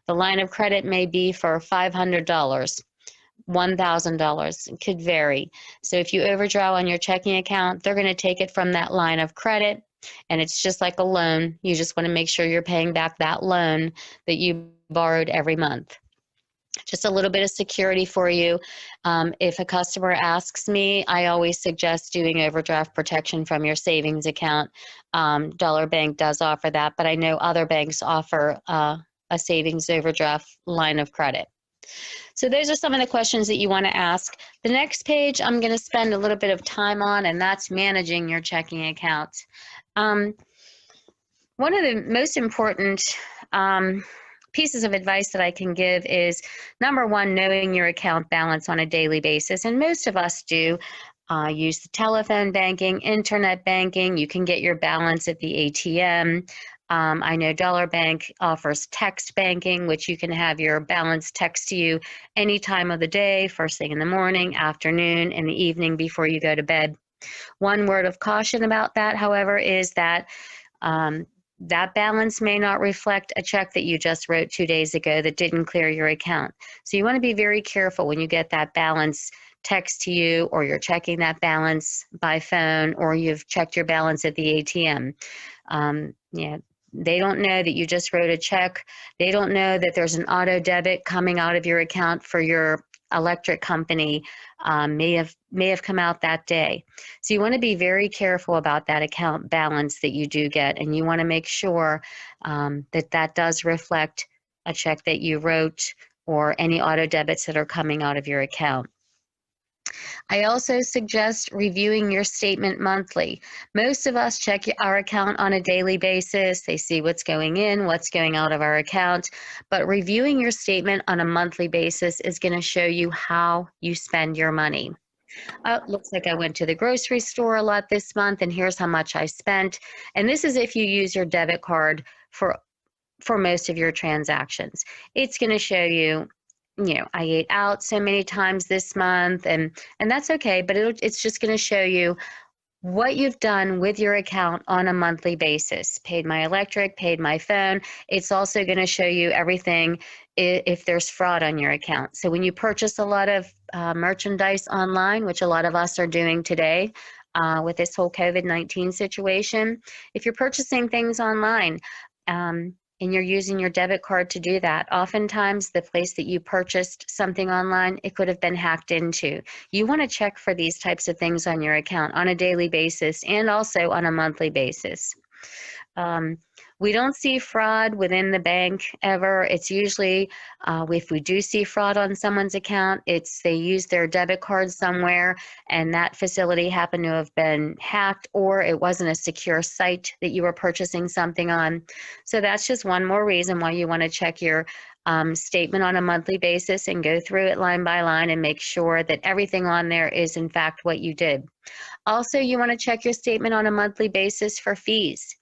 The line of credit may be for $500, $1,000. It could vary. So if you overdraw on your checking account, they're going to take it from that line of credit, and it's just like a loan. You just want to make sure you're paying back that loan that you borrowed every month. Just a little bit of security for you. If a customer asks me, I always suggest doing overdraft protection from your savings account. Dollar Bank does offer that, but I know other banks offer a savings overdraft line of credit. So those are some of the questions that you want to ask. The next page I'm going to spend a little bit of time on, and that's managing your checking account. One of the most important pieces of advice that I can give is, number one, knowing your account balance on a daily basis. And most of us do use the telephone banking, internet banking. You can get your balance at the ATM. I know Dollar Bank offers text banking, which you can have your balance text to you any time of the day, first thing in the morning, afternoon, in the evening before you go to bed. One word of caution about that, however, is that that balance may not reflect a check that you just wrote 2 days ago that didn't clear your account. So you want to be very careful when you get that balance text to you, or you're checking that balance by phone, or you've checked your balance at the ATM. They don't know that you just wrote a check. They don't know that there's an auto debit coming out of your account for your electric company. May have come out that day. So you want to be very careful about that account balance that you do get, and you want to make sure that does reflect a check that you wrote or any auto debits that are coming out of your account. I also suggest reviewing your statement monthly. Most of us check our account on a daily basis. They see what's going in, what's going out of our account. But reviewing your statement on a monthly basis is going to show you how you spend your money. Looks like I went to the grocery store a lot this month, and here's how much I spent. And this is if you use your debit card for most of your transactions. It's going to show you, I ate out so many times this month, and that's okay, but it's just going to show you what you've done with your account on a monthly basis. Paid my electric, paid my phone. It's also going to show you everything if there's fraud on your account. So when you purchase a lot of merchandise online, which a lot of us are doing today with this whole COVID-19 situation, if you're purchasing things online, and you're using your debit card to do that, oftentimes the place that you purchased something online, it could have been hacked into. You want to check for these types of things on your account on a daily basis and also on a monthly basis. We don't see fraud within the bank ever. It's usually, if we do see fraud on someone's account, it's they use their debit card somewhere and that facility happened to have been hacked, or it wasn't a secure site that you were purchasing something on. So that's just one more reason why you want to check your statement on a monthly basis and go through it line by line and make sure that everything on there is in fact what you did. Also, you want to check your statement on a monthly basis for fees.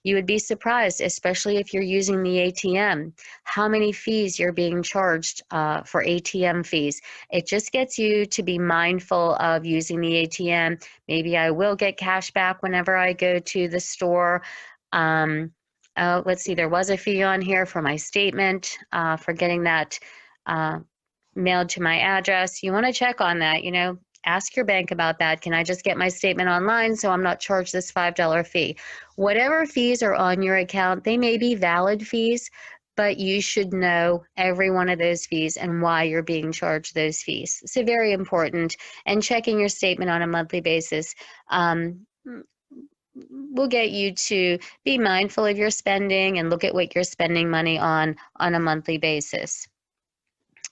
You would be surprised, especially if you're using the ATM, how many fees you're being charged for ATM fees. It just gets you to be mindful of using the ATM. Maybe I will get cash back whenever I go to the store. Let's see, there was a fee on here for my statement for getting that mailed to my address. You want to check on that, you know. Ask your bank about that. Can I just get my statement online so I'm not charged this $5 fee? Whatever fees are on your account, they may be valid fees, but you should know every one of those fees and why you're being charged those fees. So very important. And checking your statement on a monthly basis will get you to be mindful of your spending and look at what you're spending money on a monthly basis.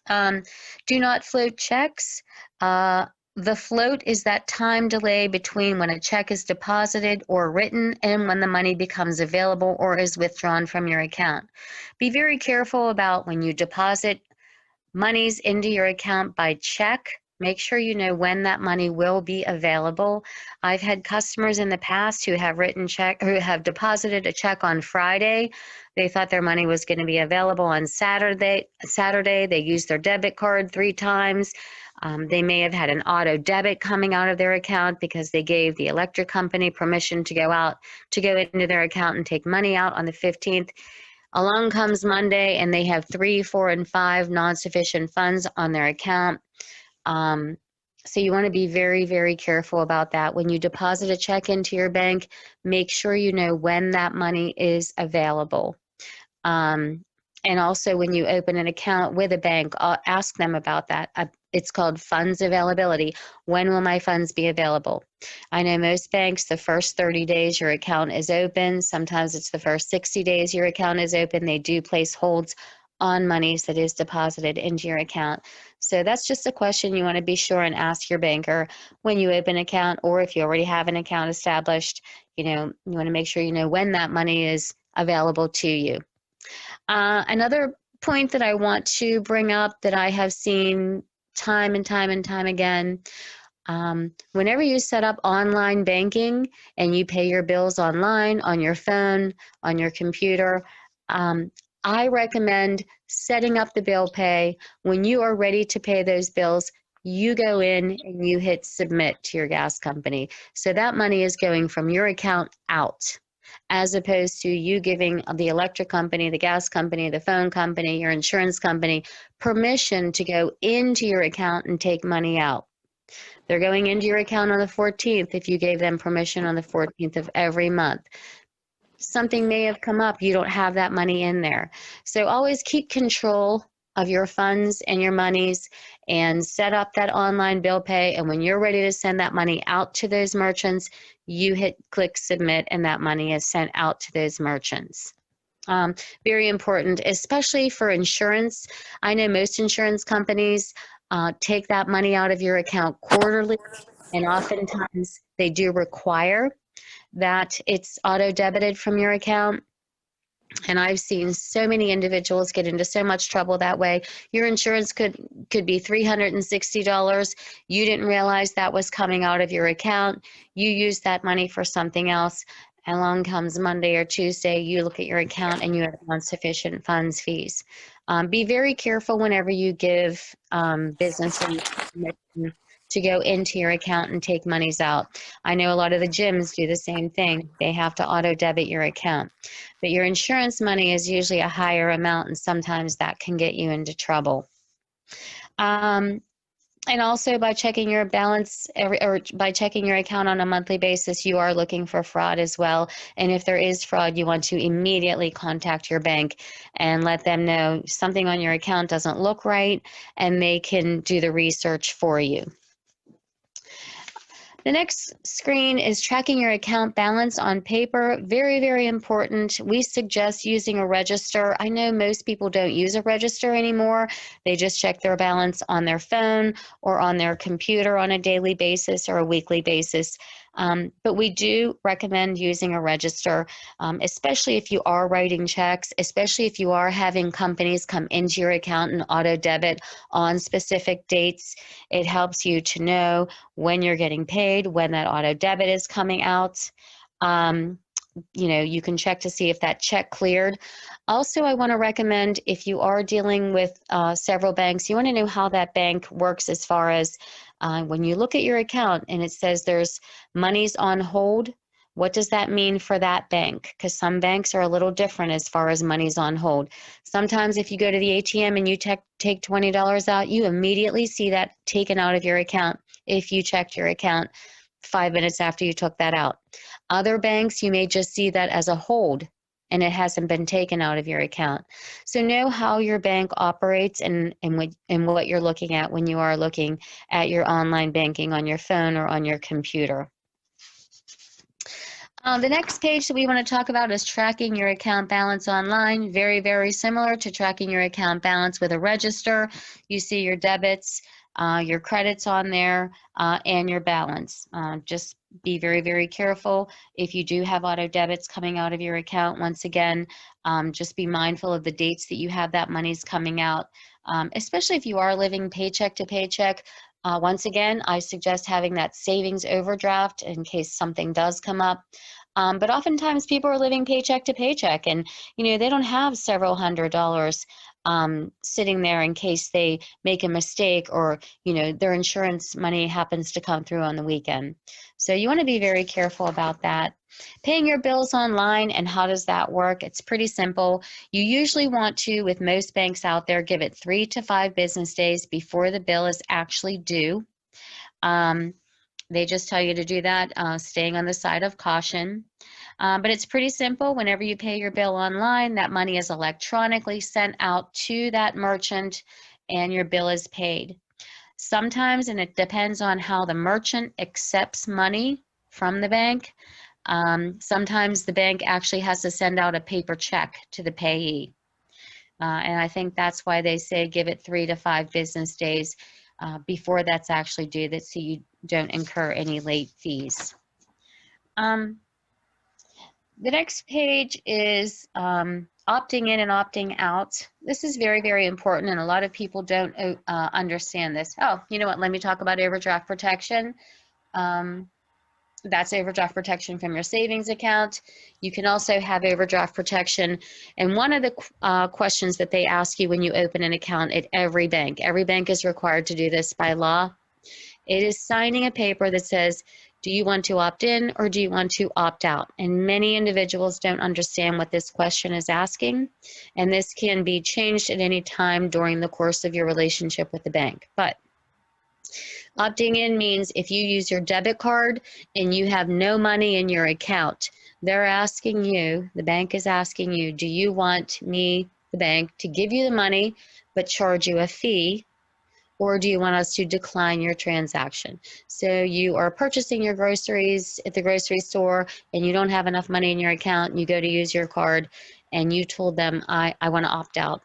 Do not float checks. The float is that time delay between when a check is deposited or written and when the money becomes available or is withdrawn from your account. Be very careful about when you deposit monies into your account by check. Make sure you know when that money will be available. I've had customers in the past who have deposited a check on Friday. They thought their money was going to be available on Saturday. They used their debit card 3 times. They may have had an auto debit coming out of their account because they gave the electric company permission to go into their account and take money out on the 15th. Along comes Monday and they have 3, 4, and 5 non-sufficient funds on their account. So you want to be very, very careful about that. When you deposit a check into your bank, make sure you know when that money is available. And also when you open an account with a bank, ask them about that. It's called funds availability. When will my funds be available? I know most banks, the first 30 days your account is open. Sometimes it's the first 60 days your account is open. They do place holds on monies that is deposited into your account. So that's just a question you want to be sure and ask your banker when you open an account, or if you already have an account established, you want to make sure you know when that money is available to you. Another point that I want to bring up that I have seen time and time again, whenever you set up online banking and you pay your bills online, on your phone, on your computer, I recommend setting up the bill pay. When you are ready to pay those bills, you go in and you hit submit to your gas company. So that money is going from your account out, as opposed to you giving the electric company, the gas company, the phone company, your insurance company permission to go into your account and take money out. They're going into your account on the 14th if you gave them permission on the 14th of every month. Something may have come up, you don't have that money in there. So always keep control of your funds and your monies and set up that online bill pay. And when you're ready to send that money out to those merchants, you click submit and that money is sent out to those merchants. Very important, especially for insurance. I know most insurance companies take that money out of your account quarterly, and oftentimes they do require that it's auto debited from your account. And I've seen so many individuals get into so much trouble that way. Your insurance could be $360. You didn't realize that was coming out of your account. You used that money for something else. And along comes Monday or Tuesday, you look at your account and you have insufficient funds fees. Be very careful whenever you give business permission to go into your account and take monies out. I know a lot of the gyms do the same thing. They have to auto debit your account. But your insurance money is usually a higher amount, and sometimes that can get you into trouble. And also by checking your balance or by checking your account on a monthly basis, you are looking for fraud as well. And if there is fraud, you want to immediately contact your bank and let them know something on your account doesn't look right, and they can do the research for you. The next screen is tracking your account balance on paper. Very, very important. We suggest using a register. I know most people don't use a register anymore. They just check their balance on their phone or on their computer on a daily basis or a weekly basis. But we do recommend using a register, especially if you are writing checks, especially if you are having companies come into your account and auto debit on specific dates. It helps you to know when you're getting paid, when that auto debit is coming out. You can check to see if that check cleared. Also, I want to recommend if you are dealing with several banks, you want to know how that bank works as far as when you look at your account and it says there's monies on hold. What does that mean for that bank? Because some banks are a little different as far as money's on hold. Sometimes if you go to the ATM and you take $20 out, you immediately see that taken out of your account if you checked your account 5 minutes after you took that out. Other banks, you may just see that as a hold and it hasn't been taken out of your account. So know how your bank operates and what you're looking at when you are looking at your online banking on your phone or on your computer. The next page that we want to talk about is tracking your account balance online. Very, very similar to tracking your account balance with a register. You see your debits, your credits on there, and your balance. Just be very, very careful if you do have auto debits coming out of your account. Once again, just be mindful of the dates that you have that money's coming out, especially if you are living paycheck to paycheck. Once again, I suggest having that savings overdraft in case something does come up. But oftentimes people are living paycheck to paycheck and, they don't have several $100s sitting there in case they make a mistake or, their insurance money happens to come through on the weekend. So you want to be very careful about that. Paying your bills online, and how does that work? It's pretty simple. You usually want to, with most banks out there, give it 3 to 5 business days before the bill is actually due. They just tell you to do that, staying on the side of caution. But it's pretty simple. Whenever you pay your bill online, that money is electronically sent out to that merchant and your bill is paid. Sometimes, and it depends on how the merchant accepts money from the bank, sometimes the bank actually has to send out a paper check to the payee. And I think that's why they say give it 3 to 5 business days before that's actually due, that so you don't incur any late fees. The next page is opting in and opting out. This is very, very important, and a lot of people don't understand this. Oh, you know what? Let me talk about overdraft protection. That's overdraft protection from your savings account. You can also have overdraft protection. And one of the questions that they ask you when you open an account at every bank is required to do this by law. It is signing a paper that says, do you want to opt in or do you want to opt out? And many individuals don't understand what this question is asking. And this can be changed at any time during the course of your relationship with the bank. But opting in means if you use your debit card and you have no money in your account, they're asking you, the bank is asking you, do you want me, the bank, to give you the money but charge you a fee? Or do you want us to decline your transaction? So you are purchasing your groceries at the grocery store and you don't have enough money in your account, and you go to use your card and you told them, I want to opt out.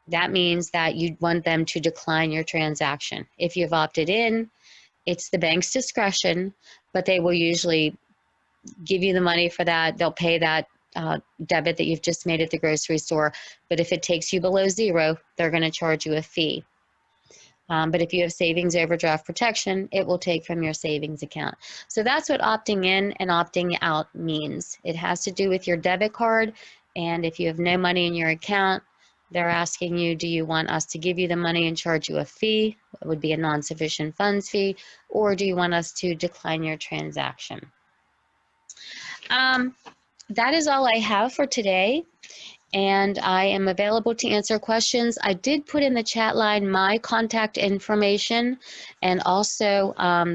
That means that you want them to decline your transaction. If you've opted in, it's the bank's discretion, but they will usually give you the money for that. They'll pay that debit that you've just made at the grocery store. But if it takes you below zero, they're going to charge you a fee. But if you have savings overdraft protection, it will take from your savings account. So that's what opting in and opting out means. It has to do with your debit card, and if you have no money in your account, they're asking you, do you want us to give you the money and charge you a fee? It would be a non-sufficient funds fee, or do you want us to decline your transaction? That is all I have for today. and I am available to answer questions. I did put in the chat line my contact information, and also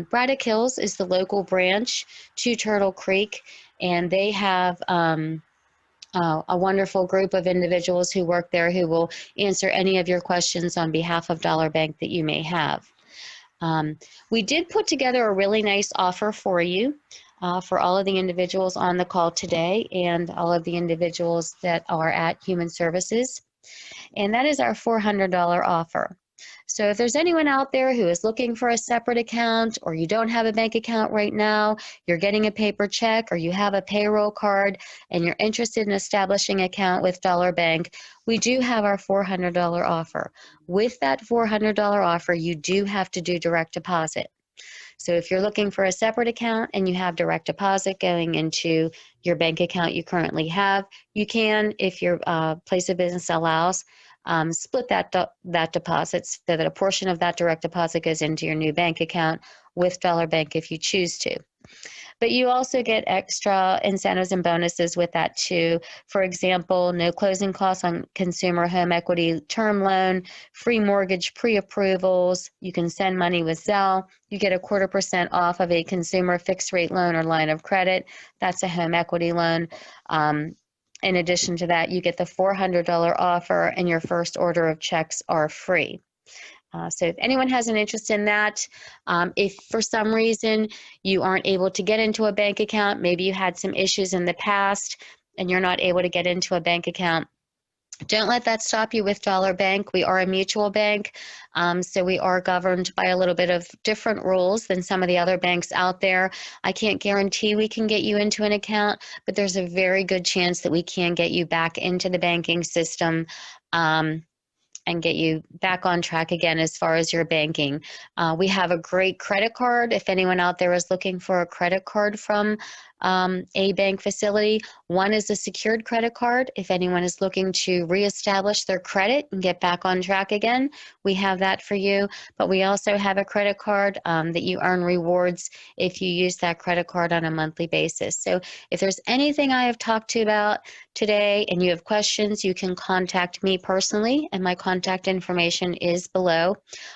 Braddock Hills is the local branch to Turtle Creek, and they have a wonderful group of individuals who work there who will answer any of your questions on behalf of Dollar Bank that you may have. We did put together a really nice offer for you for all of the individuals on the call today and all of the individuals that are at Human Services, and that is our $400 offer. So if there's anyone out there who is looking for a separate account, or you don't have a bank account right now, you're getting a paper check, or you have a payroll card and you're interested in establishing an account with Dollar Bank, we do have our $400 offer. With that $400 offer, you do have to do direct deposit. So if you're looking for a separate account and you have direct deposit going into your bank account you currently have, you can, if your place of business allows, split that deposit so that a portion of that direct deposit goes into your new bank account with Dollar Bank if you choose to. But you also get extra incentives and bonuses with that too. For example, no closing costs on consumer home equity term loan, free mortgage pre-approvals, you can send money with Zelle, you get 0.25% off of a consumer fixed rate loan or line of credit. That's a home equity loan. In addition to that, you get the $400 offer and your first order of checks are free. So if anyone has an interest in that, if for some reason you aren't able to get into a bank account, maybe you had some issues in the past and you're not able to get into a bank account, don't let that stop you with Dollar Bank. We are a mutual bank, so we are governed by a little bit of different rules than some of the other banks out there. I can't guarantee we can get you into an account, but there's a very good chance that we can get you back into the banking system and get you back on track again as far as your banking. We have a great credit card. If anyone out there is looking for a credit card from a bank facility, one is a secured credit card. If anyone is looking to reestablish their credit and get back on track again, we have that for you. But we also have a credit card that you earn rewards if you use that credit card on a monthly basis. So if there's anything I have talked to you about today and you have questions, you can contact me personally, and my contact information is below,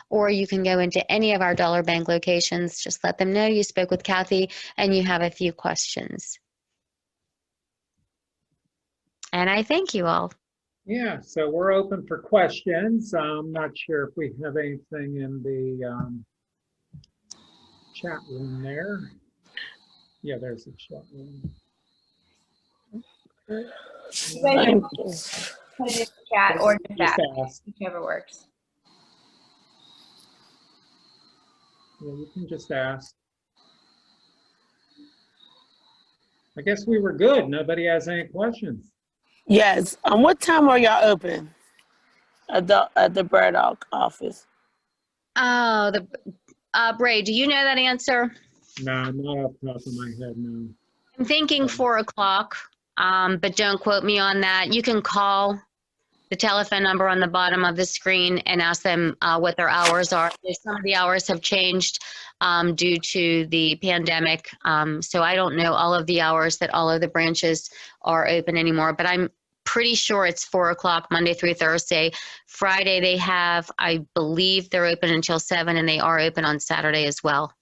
or you can go into any of our Dollar Bank locations. Just let them know you spoke with Kathy and you have a few questions. And I thank you all. Yeah, so we're open for questions. I'm not sure if we have anything in the chat room there. Yeah, there's a chat room. You guys can put it in the chat or just ask, whichever works. Yeah, you can just ask. I guess we were good. Nobody has any questions. Yes. What time are y'all open at the Braddock office? Oh, Bray, do you know that answer? No, not off the top of my head, no. I'm thinking 4 o'clock, but don't quote me on that. You can call the telephone number on the bottom of the screen and ask them what their hours are. Some of the hours have changed due to the pandemic, so I don't know all of the hours that all of the branches are open anymore, but I'm pretty sure it's 4 o'clock Monday through Thursday. Friday they have, I believe they're open until 7, and they are open on Saturday as well.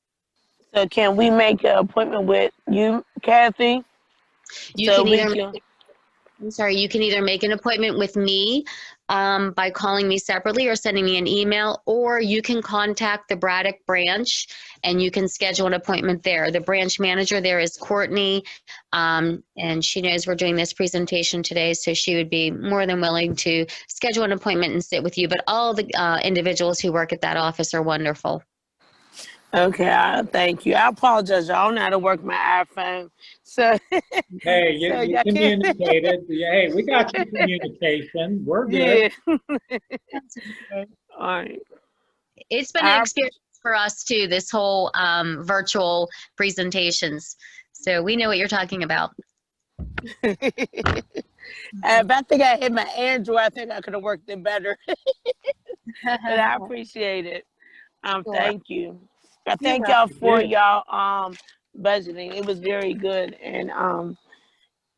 So can we make an appointment with you, Kathy? You can either you can either make an appointment with me by calling me separately or sending me an email, or you can contact the Braddock branch and you can schedule an appointment there. The branch manager there is Courtney, and she knows we're doing this presentation today, so she would be more than willing to schedule an appointment and sit with you. But all the individuals who work at that office are wonderful. Okay, thank you. I apologize. I don't know how to work my iPhone. So hey, you, so you communicated. Hey, we got your communication. We're good. Yeah. All right. It's been an experience for us too, this whole virtual presentations. So we know what you're talking about. If I think I hit my Android, I think I could have worked it better. But I appreciate it. Thank you. I thank y'all for y'all budgeting. It was very good, and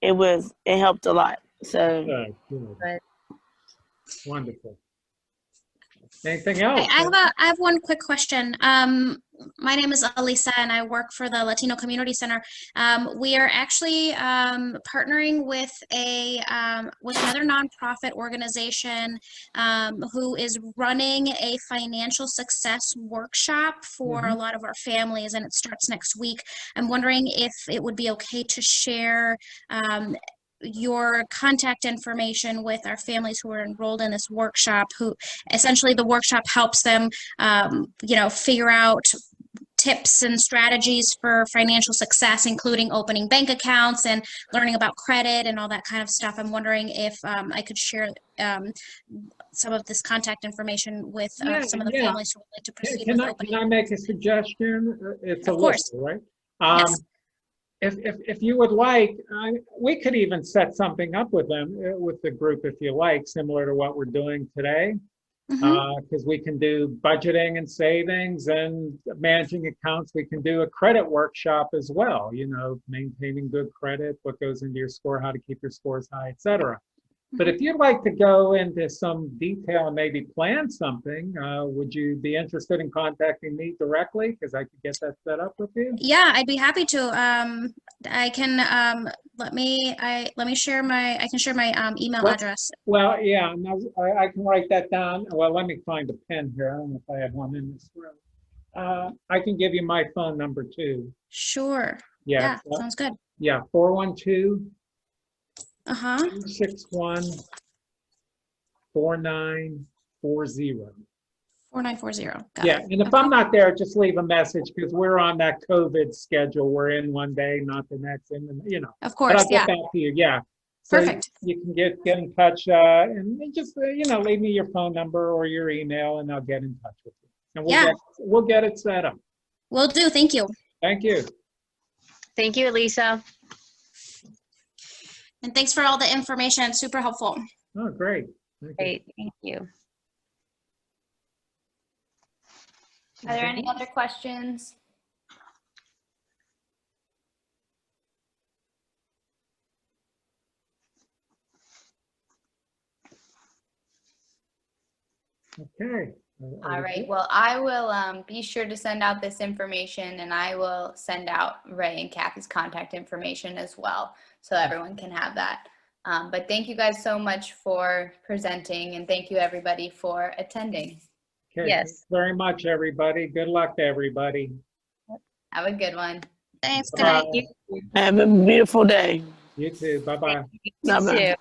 it helped a lot. So Good, good. Good. Wonderful. Anything else? I have one quick question. My name is Alisa and I work for the Latino Community Center. We are actually partnering with another nonprofit organization who is running a financial success workshop for a lot of our families, and it starts next week. I'm wondering if it would be okay to share your contact information with our families who are enrolled in this workshop, who essentially the workshop helps them, figure out tips and strategies for financial success, including opening bank accounts and learning about credit and all that kind of stuff. I'm wondering if I could share some of this contact information with some of the families who would like to proceed with opening. Can I make a suggestion? It's Of course. Alyssa, right? Yes. If you would like, we could even set something up with them, with the group, if you like, similar to what we're doing today. Because we can do budgeting and savings and managing accounts. We can do a credit workshop as well, maintaining good credit, what goes into your score, how to keep your scores high, etc. But if you'd like to go into some detail and maybe plan something, would you be interested in contacting me directly? Because I could get that set up with you. Yeah, I'd be happy to. I can let me share my email address. Well, yeah, no, I can write that down. Well, let me find a pen here. I don't know if I have one in this room. I can give you my phone number too. Sure. Yeah. Sounds good. Yeah, 412 Uh-huh. 261 4940. 4940. Got Yeah, it. and if I'm not there, just leave a message because we're on that COVID schedule. We're in one day, not the next, and Of But course, I'll yeah. get back to you. Yeah. So Perfect. you can get in touch and just leave me your phone number or your email, and I'll get in touch with you. And we'll get it set up. Will do. Thank you. Thank you. Thank you, Lisa. And thanks for all the information. Super helpful. Oh, great. Thank you. Great, thank you. Are there any other questions? Okay. All right. Well, I will be sure to send out this information, and I will send out Ray and Kathy's contact information as well, so everyone can have that. But thank you guys so much for presenting, and thank you everybody for attending. Okay. Yes. Thanks very much, everybody. Good luck to everybody. Have a good one. Thanks. Good Bye. night. have a beautiful day. You too. Bye-bye. You Bye-bye. too.